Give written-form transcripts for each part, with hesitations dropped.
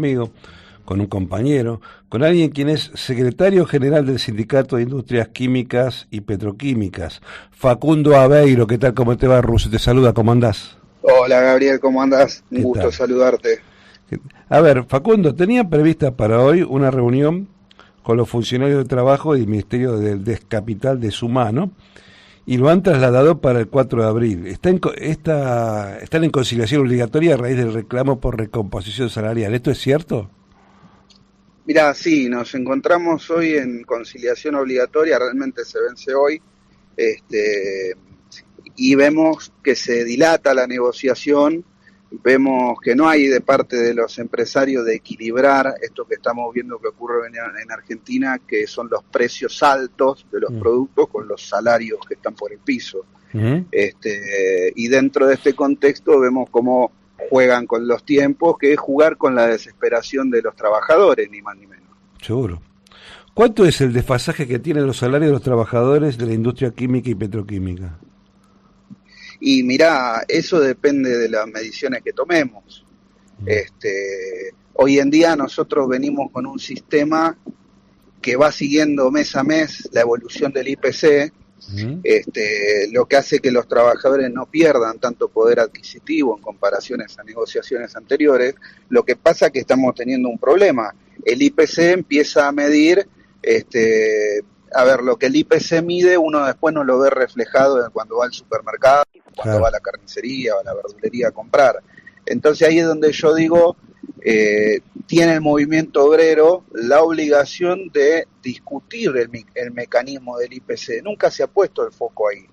amigo, con un compañero, con alguien quien es secretario general del Sindicato de Industrias Químicas y Petroquímicas, Facundo Aveiro. ¿Qué tal? ¿Cómo te va, Russo? Te saluda, ¿cómo andás? Hola Gabriel, ¿cómo andás? Un ¿Qué gusto tal? saludarte. A ver, Facundo, tenía prevista para hoy una reunión con los funcionarios de trabajo del Ministerio del Descapital de Sumano y lo han trasladado para el 4 de abril. Están en conciliación obligatoria a raíz del reclamo por recomposición salarial. ¿Esto es cierto? Mirá, sí, nos encontramos hoy en conciliación obligatoria, realmente se vence hoy, este, y vemos que se dilata la negociación, vemos que no hay de parte de los empresarios de equilibrar esto que estamos viendo que ocurre en Argentina, que son los precios altos de los Mm. productos con los salarios que están por el piso. Ujú. Y dentro de este contexto vemos cómo juegan con los tiempos, que es jugar con la desesperación de los trabajadores, ni más ni menos. Seguro. ¿Cuánto es el desfasaje que tienen los salarios de los trabajadores de la industria química y petroquímica? Y mirá, eso depende de las mediciones que tomemos. Mm. Hoy en día nosotros venimos con un sistema que va siguiendo mes a mes la evolución del IPC, Mm. lo que hace que los trabajadores no pierdan tanto poder adquisitivo en comparaciones a negociaciones anteriores. Lo que pasa es que estamos teniendo un problema. El IPC empieza a medir, a ver, lo que el IPC mide, uno después no lo ve reflejado cuando va al supermercado, cuando va Claro. a la carnicería o a la verdulería a comprar. Entonces ahí es donde yo digo, tiene el movimiento obrero la obligación de discutir el mecanismo del IPC. Nunca se ha puesto el foco ahí.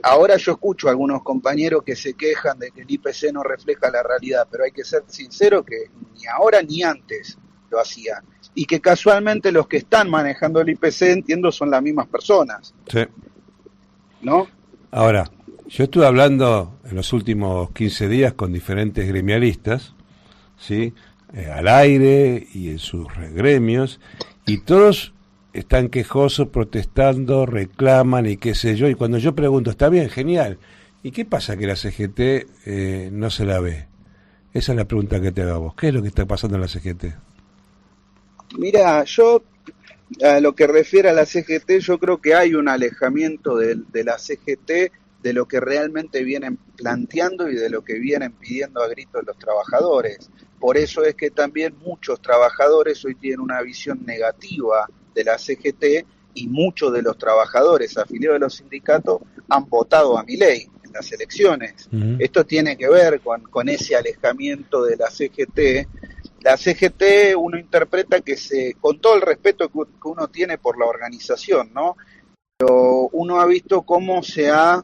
Ahora yo escucho a algunos compañeros que se quejan de que el IPC no refleja la realidad, pero hay que ser sincero que ni ahora ni antes lo hacían. Y que casualmente los que están manejando el IPC, entiendo, son las mismas personas, Sí. ¿no? Ahora, yo estuve hablando en los últimos 15 días con diferentes gremialistas, ¿sí? Al aire y en sus gremios, y todos están quejosos, protestando, reclaman y qué sé yo. Y cuando yo pregunto, está bien, genial, ¿y qué pasa que la CGT no se la ve? Esa es la pregunta que te hago a vos. ¿Qué es lo que está pasando en la CGT? Mira, yo a lo que refiere a la CGT, yo creo que hay un alejamiento de la CGT de lo que realmente vienen planteando y de lo que vienen pidiendo a gritos los trabajadores. Por eso es que también muchos trabajadores hoy tienen una visión negativa de la CGT y muchos de los trabajadores afiliados a los sindicatos han votado a Milei en las elecciones. Ujú. Esto tiene que ver con ese alejamiento de la CGT. La CGT uno interpreta que con todo el respeto que uno tiene por la organización, ¿no? Pero uno ha visto cómo se ha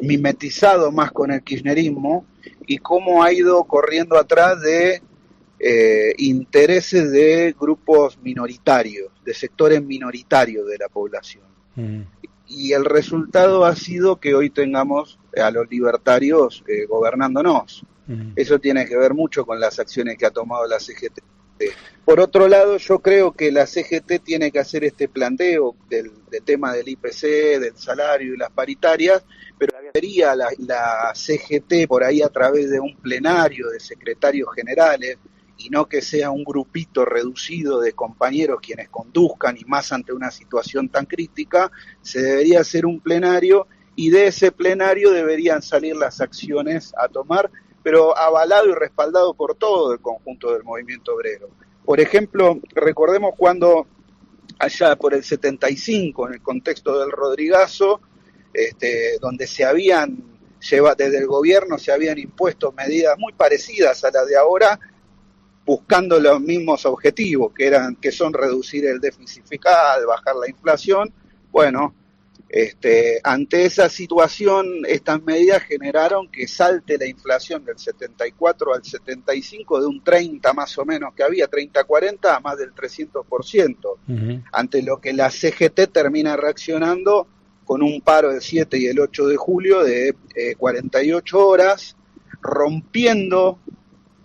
mimetizado más con el kirchnerismo y cómo ha ido corriendo atrás de intereses de grupos minoritarios, de sectores minoritarios de la población. Ujú. Y el resultado ha sido que hoy tengamos a los libertarios gobernándonos. Ujú. Eso tiene que ver mucho con las acciones que ha tomado la CGT. Por otro lado, yo creo que la CGT tiene que hacer este planteo del tema del IPC, del salario y las paritarias, pero debería la CGT por ahí a través de un plenario de secretarios generales y no que sea un grupito reducido de compañeros quienes conduzcan y más ante una situación tan crítica, se debería hacer un plenario y de ese plenario deberían salir las acciones a tomar, pero avalado y respaldado por todo el conjunto del movimiento obrero. Por ejemplo, recordemos cuando allá por el 75, en el contexto del Rodrigazo, donde se habían desde el gobierno se habían impuesto medidas muy parecidas a las de ahora, buscando los mismos objetivos, que son reducir el déficit fiscal, bajar la inflación. Bueno, ante esa situación, estas medidas generaron que salte la inflación del 74 al 75 de un 30 más o menos que había, 30-40 a más del 300%, Ujú. ante lo que la CGT termina reaccionando con un paro del 7 y el 8 de julio de 48 horas, rompiendo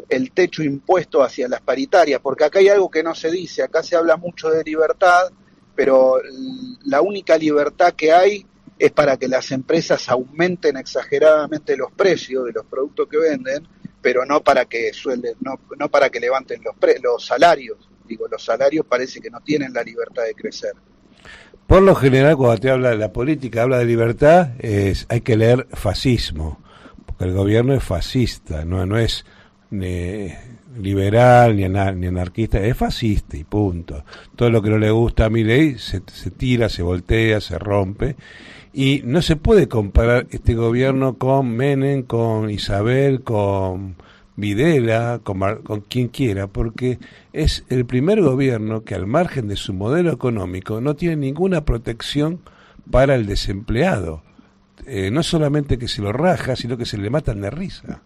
el techo impuesto hacia las paritarias, porque acá hay algo que no se dice, acá se habla mucho de libertad, pero la única libertad que hay es para que las empresas aumenten exageradamente los precios de los productos que venden, pero no para que no para que levanten los salarios. Digo, los salarios parece que no tienen la libertad de crecer. Por lo general, cuando te habla de la política, habla de libertad, hay que leer fascismo, porque el gobierno es fascista, no es ni liberal ni anarquista, es fascista y punto. Todo lo que no le gusta a Milei se tira, se voltea, se rompe, y no se puede comparar este gobierno con Menem, con Isabel, con Videla, con quien quiera, porque es el primer gobierno que, al margen de su modelo económico, no tiene ninguna protección para el desempleado. No solamente que se lo raja, sino que se le matan de risa.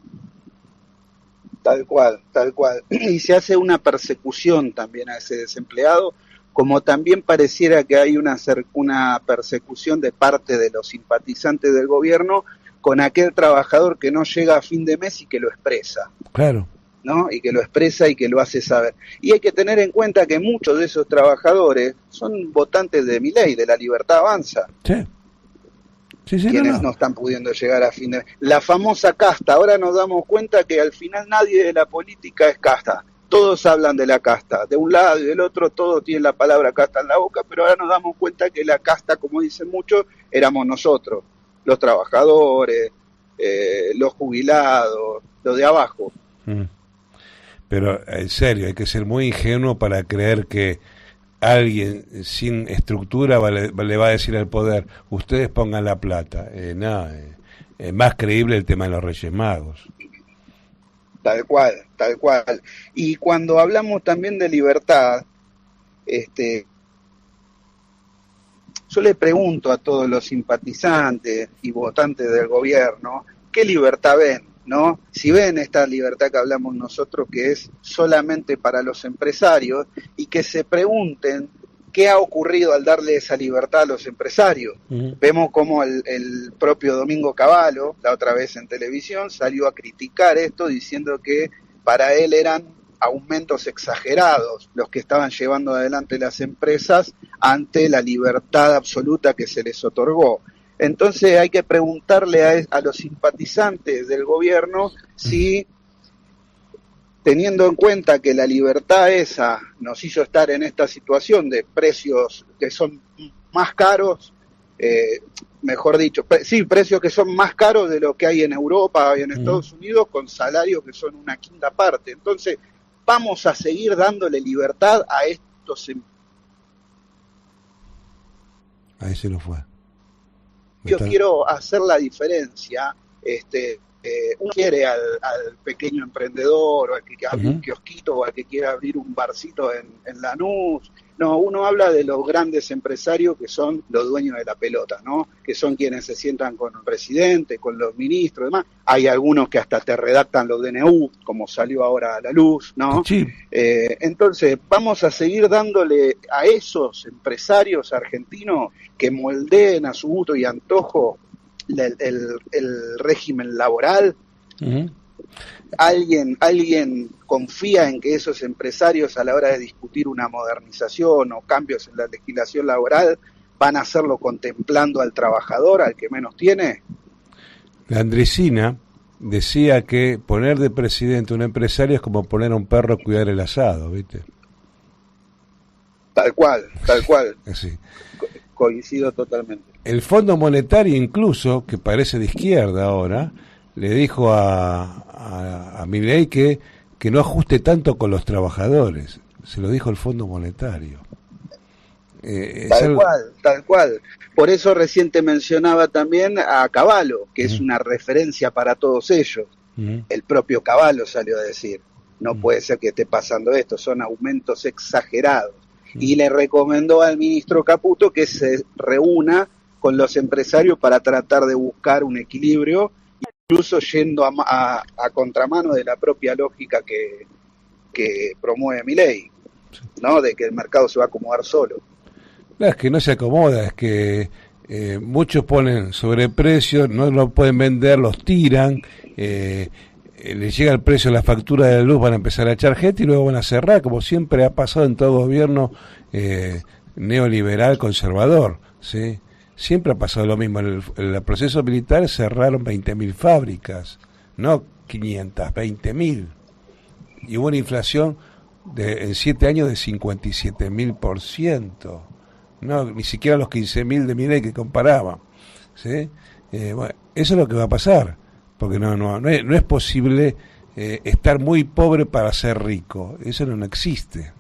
Tal cual, tal cual. Y se hace una persecución también a ese desempleado, como también pareciera que hay una persecución de parte de los simpatizantes del gobierno con aquel trabajador que no llega a fin de mes y que lo expresa. Claro. ¿No? Y que lo expresa y que lo hace saber. Y hay que tener en cuenta que muchos de esos trabajadores son votantes de Milei, de La Libertad Avanza. Sí. Sí, quienes no están pudiendo llegar a fin de mes. La famosa casta, ahora nos damos cuenta que al final nadie de la política es casta. Todos hablan de la casta, de un lado y del otro todos tienen la palabra casta en la boca, pero ahora nos damos cuenta que la casta, como dicen muchos, éramos nosotros, los trabajadores, los jubilados, los de abajo. Pero en serio, hay que ser muy ingenuo para creer que alguien sin estructura le va a decir al poder, ustedes pongan la plata. Es más creíble el tema de los Reyes Magos. Tal cual, tal cual. Y cuando hablamos también de libertad, yo le pregunto a todos los simpatizantes y votantes del gobierno, ¿qué libertad ven? ¿No? Si ven esta libertad que hablamos nosotros, que es solamente para los empresarios, y que se pregunten qué ha ocurrido al darle esa libertad a los empresarios. Vemos como el propio Domingo Cavallo, la otra vez en televisión, salió a criticar esto diciendo que para él eran aumentos exagerados los que estaban llevando adelante las empresas ante la libertad absoluta que se les otorgó. Entonces hay que preguntarle a los simpatizantes del gobierno si, teniendo en cuenta que la libertad esa nos hizo estar en esta situación de precios que son más caros, mejor dicho, precios que son más caros de lo que hay en Europa y en Estados Unidos, con salarios que son una quinta parte. Entonces, vamos a seguir dándole libertad a estos. Ahí se lo fue. Yo quiero hacer la diferencia. Uno quiere al pequeño emprendedor, o al que abre un kiosquito, o al que quiera abrir un barcito en Lanús. No, uno habla de los grandes empresarios que son los dueños de la pelota, ¿no? Que son quienes se sientan con el presidente, con los ministros y demás. Hay algunos que hasta te redactan los DNU, como salió ahora a la luz, ¿no? Sí. Entonces, vamos a seguir dándole a esos empresarios argentinos que moldeen a su gusto y antojo el régimen laboral. ¿Alguien confía en que esos empresarios, a la hora de discutir una modernización o cambios en la legislación laboral, van a hacerlo contemplando al trabajador, al que menos tiene? La Andresina decía que poner de presidente a un empresario es como poner a un perro a cuidar el asado, ¿viste? Tal cual. Sí. Coincido totalmente. El Fondo Monetario, incluso, que parece de izquierda ahora, le dijo a Milei que no ajuste tanto con los trabajadores. Se lo dijo el Fondo Monetario. Tal cual. Por eso recién te mencionaba también a Cavallo, que es una referencia para todos ellos. El propio Cavallo salió a decir, no puede ser que esté pasando esto, son aumentos exagerados. Y le recomendó al ministro Caputo que se reúna con los empresarios para tratar de buscar un equilibrio, incluso yendo a contramano de la propia lógica que promueve Milei, ¿no? De que el mercado se va a acomodar solo. No, es que no se acomoda, es que muchos ponen sobreprecios, no lo pueden vender, los tiran, les llega el precio de la factura de la luz, van a empezar a echar gente y luego van a cerrar, como siempre ha pasado en todo gobierno neoliberal conservador, ¿sí? Siempre ha pasado lo mismo. En el proceso militar cerraron 20.000 fábricas, no 520.000. Y hubo una inflación en 7 años de 57.000%. No, ni siquiera los 15.000 de Milei que comparaba. ¿Sí? Bueno, eso es lo que va a pasar, porque no es posible estar muy pobre para ser rico. Eso no existe.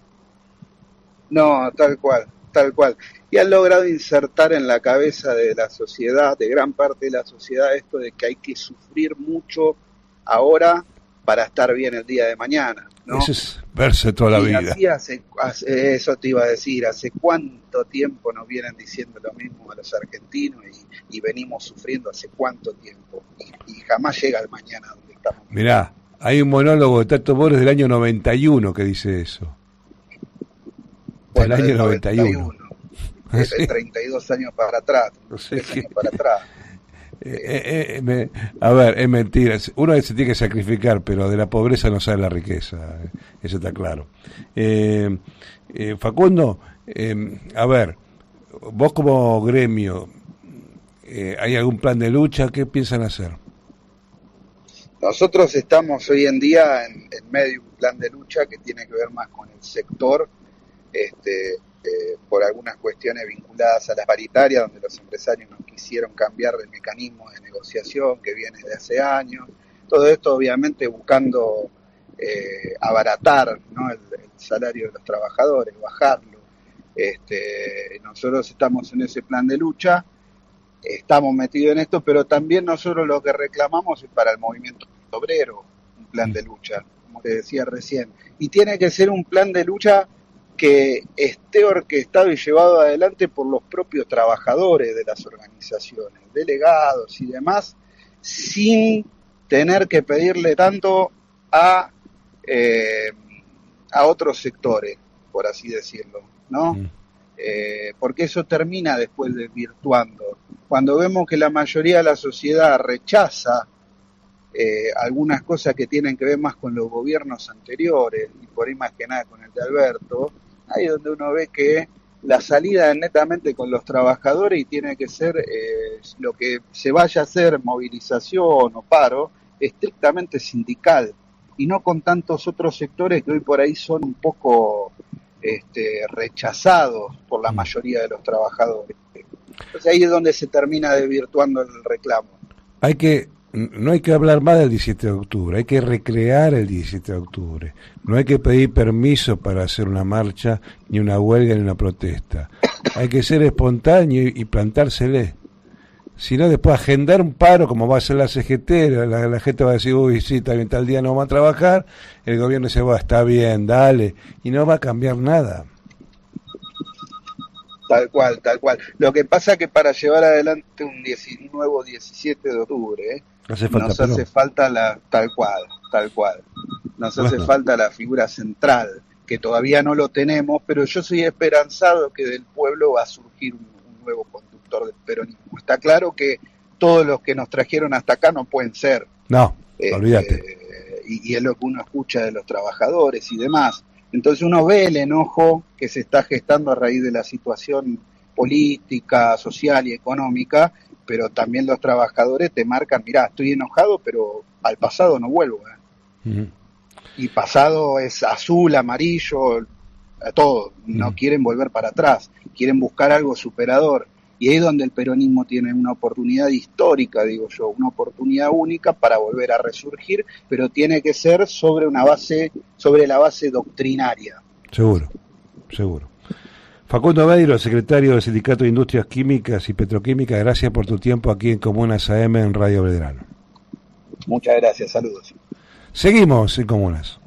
No, tal cual, tal cual. Y han logrado insertar en la cabeza de la sociedad, de gran parte de la sociedad, esto de que hay que sufrir mucho ahora para estar bien el día de mañana, ¿no? Eso es verse toda la vida. Así eso te iba a decir, hace cuánto tiempo nos vienen diciendo lo mismo a los argentinos y venimos sufriendo hace cuánto tiempo y jamás llega el mañana donde estamos. Mirá, hay un monólogo de Tato Bores del año 91 que dice eso. Bueno, del año 91. De 32 años para atrás, No sé 3 años para atrás. A ver, es mentira. Uno se tiene que sacrificar, pero de la pobreza no sale la riqueza. Eso está claro. Facundo, a ver, vos como gremio, ¿hay algún plan de lucha? ¿Qué piensan hacer? Nosotros estamos hoy en día en medio de un plan de lucha que tiene que ver más con el sector, por algunas cuestiones vinculadas a las paritarias, donde los empresarios no quisieron cambiar el mecanismo de negociación que viene de hace años. Todo esto obviamente buscando abaratar, ¿no?, el salario de los trabajadores, bajarlo. Nosotros estamos en ese plan de lucha, estamos metidos en esto, pero también nosotros lo que reclamamos es para el movimiento obrero, un plan de lucha, como te decía recién. Y tiene que ser un plan de lucha que esté orquestado y llevado adelante por los propios trabajadores de las organizaciones, delegados y demás, sin tener que pedirle tanto a otros sectores, por así decirlo, ¿no? Porque eso termina después desvirtuando. Cuando vemos que la mayoría de la sociedad rechaza algunas cosas que tienen que ver más con los gobiernos anteriores, y por ahí más que nada con el de Alberto, ahí es donde uno ve que la salida es netamente con los trabajadores y tiene que ser lo que se vaya a hacer, movilización o paro, estrictamente sindical, y no con tantos otros sectores que hoy por ahí son un poco rechazados por la mayoría de los trabajadores. Entonces ahí es donde se termina desvirtuando el reclamo. No hay que hablar más del 17 de octubre, hay que recrear el 17 de octubre. No hay que pedir permiso para hacer una marcha, ni una huelga, ni una protesta. Hay que ser espontáneo y plantársele. Si no, después agendar un paro, como va a hacer la CGT, la gente va a decir, uy, sí, también tal día no va a trabajar, el gobierno dice, bueno, está bien, dale, y no va a cambiar nada. Tal cual, tal cual. Lo que pasa es que para llevar adelante un nuevo 17 de octubre, nos hace falta tal cual. Nos hace falta la figura central, que todavía no lo tenemos, pero yo soy esperanzado que del pueblo va a surgir un nuevo conductor del peronismo. Está claro que todos los que nos trajeron hasta acá no pueden ser. No, olvídate. Y es lo que uno escucha de los trabajadores y demás. Entonces uno ve el enojo que se está gestando a raíz de la situación política, social y económica, pero también los trabajadores te marcan, mirá, estoy enojado, pero al pasado no vuelvo. Y pasado es azul, amarillo, todo. No quieren volver para atrás, quieren buscar algo superador. Y ahí es donde el peronismo tiene una oportunidad histórica, digo yo, una oportunidad única para volver a resurgir, pero tiene que ser sobre la base doctrinaria. Seguro. Facundo Beiro, secretario del Sindicato de Industrias Químicas y Petroquímicas, gracias por tu tiempo aquí en Comunas AM en Radio Belgrano. Muchas gracias, saludos. Seguimos en Comunas.